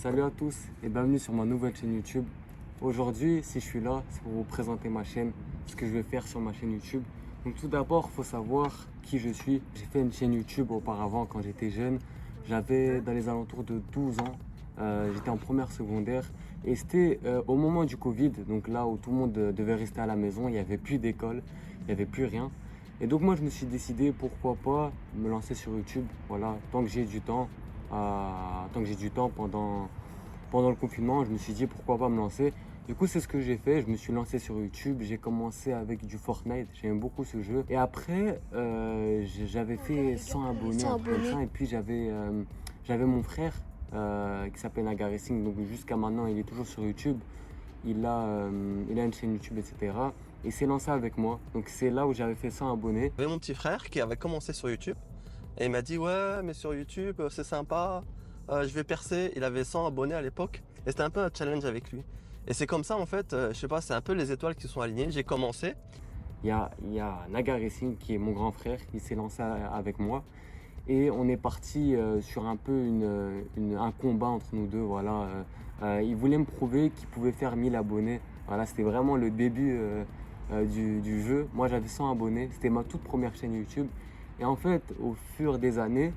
Salut à tous et bienvenue sur ma nouvelle chaîne YouTube. Aujourd'hui, si je suis là, c'est pour vous présenter ma chaîne, ce que je vais faire sur ma chaîne YouTube. Donc tout d'abord, il faut savoir qui je suis. J'ai fait une chaîne YouTube auparavant quand j'étais jeune. J'avais dans les alentours de 12 ans. J'étais en première secondaire et c'était au moment du Covid, donc là où tout le monde devait rester à la maison, il n'y avait plus d'école, il n'y avait plus rien. Et donc moi je me suis décidé pourquoi pas me lancer sur YouTube, voilà, tant que j'ai du temps, pendant le confinement, je me suis dit pourquoi pas me lancer. Du coup, c'est ce que j'ai fait. Je me suis lancé sur YouTube. J'ai commencé avec du Fortnite. J'aime beaucoup ce jeu. Et après, j'avais fait 100 abonnés, un truc comme ça. Et puis, j'avais mon frère qui s'appelle Naga Racing. Donc, jusqu'à maintenant, il est toujours sur YouTube. Il a une chaîne YouTube, etc. Et s'est lancé avec moi. Donc, c'est là où j'avais fait 100 abonnés. J'avais mon petit frère qui avait commencé sur YouTube et il m'a dit ouais mais sur YouTube c'est sympa, je vais percer. Il avait 100 abonnés à l'époque et c'était un peu un challenge avec lui. Et c'est comme ça en fait, je sais pas, c'est un peu les étoiles qui sont alignées. J'ai commencé. Il y a Naga Racing qui est mon grand frère. Il s'est lancé avec moi. Et on est parti sur un peu un combat entre nous deux. Voilà. Il voulait me prouver qu'il pouvait faire 1000 abonnés. Voilà, c'était vraiment le début du jeu. Moi, j'avais 100 abonnés. C'était ma toute première chaîne YouTube. Et en fait, au fur des années,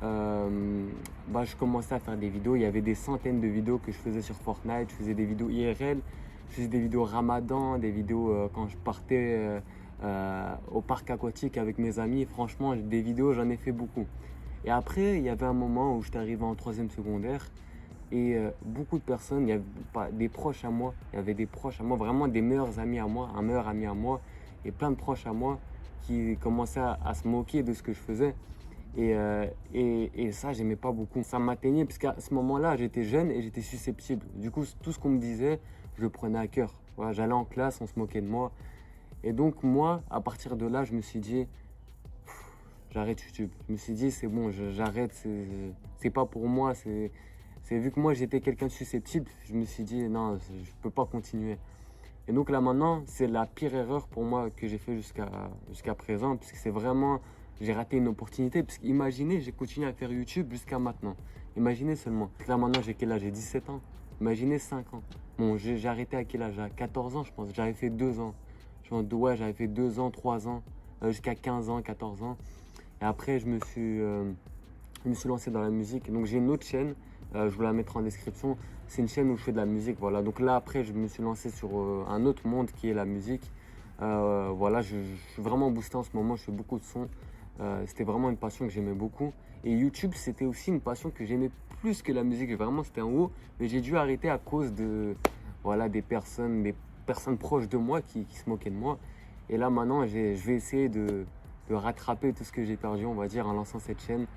je commençais à faire des vidéos. Il y avait des centaines de vidéos que je faisais sur Fortnite. Je faisais des vidéos IRL. Je faisais des vidéos Ramadan, des vidéos quand je partais au parc aquatique avec mes amis. Franchement, des vidéos, j'en ai fait beaucoup. Et après, il y avait un moment où j'étais arrivé en troisième secondaire et beaucoup de personnes, il y avait des proches à moi, il y avait des proches à moi, vraiment des meilleurs amis à moi, un meilleur ami à moi et plein de proches à moi qui commençaient à se moquer de ce que je faisais. Et ça, j'aimais pas beaucoup. Ça m'atteignait parce qu'à ce moment-là, j'étais jeune et j'étais susceptible. Du coup, tout ce qu'on me disait, je le prenais à cœur. Voilà, j'allais en classe, on se moquait de moi. Et donc moi, à partir de là, je me suis dit, j'arrête YouTube. Je me suis dit, c'est bon, j'arrête, c'est pas pour moi. C'est vu que moi, j'étais quelqu'un de susceptible, je me suis dit, non, je peux pas continuer. Et donc là maintenant, c'est la pire erreur pour moi que j'ai fait jusqu'à présent, puisque c'est vraiment, j'ai raté une opportunité. Parce qu'imaginez, j'ai continué à faire YouTube jusqu'à maintenant. Imaginez seulement. Là maintenant, j'ai quel âge? J'ai 17 ans. Imaginez 5 ans. Bon, j'ai arrêté à quel âge? À 14 ans, je pense. J'avais fait 2 ans. Ouais, j'avais fait 2 ans, 3 ans, jusqu'à 15 ans, 14 ans. Et après, je me suis lancé dans la musique. Donc j'ai une autre chaîne, je vous la mettrai en description. C'est une chaîne où je fais de la musique. Voilà. Donc là, après, je me suis lancé sur un autre monde qui est la musique. Voilà, je suis vraiment boosté en ce moment, je fais beaucoup de sons. C'était vraiment une passion que j'aimais beaucoup. Et YouTube, c'était aussi une passion que j'aimais plus que la musique. Vraiment, c'était en haut. Mais j'ai dû arrêter à cause de, voilà, des personnes proches de moi qui se moquaient de moi. Et là, maintenant, je vais essayer de rattraper tout ce que j'ai perdu, on va dire, en lançant cette chaîne.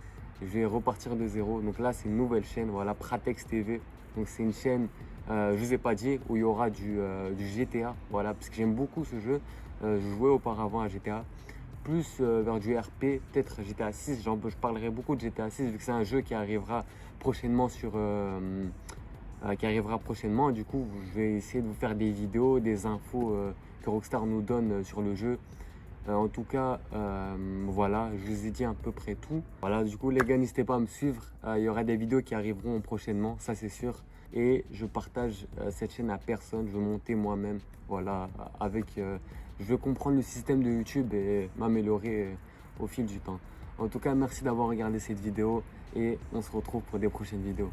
Je vais repartir de zéro. Donc là, c'est une nouvelle chaîne, voilà, Pratex TV. Donc c'est une chaîne, je vous ai pas dit, où il y aura du GTA, voilà, parce que j'aime beaucoup ce jeu. Je jouais auparavant à GTA, plus vers du RP, peut-être GTA 6. Je parlerai beaucoup de GTA 6 vu que c'est un jeu qui arrivera prochainement Du coup, je vais essayer de vous faire des vidéos, des infos que Rockstar nous donne sur le jeu. En tout cas, voilà, je vous ai dit à peu près tout. Voilà, du coup, les gars, n'hésitez pas à me suivre. Il y aura des vidéos qui arriveront prochainement, ça c'est sûr. Et je partage cette chaîne à personne. Je veux monter moi-même. Voilà, je veux comprendre le système de YouTube et m'améliorer au fil du temps. En tout cas, merci d'avoir regardé cette vidéo et on se retrouve pour des prochaines vidéos.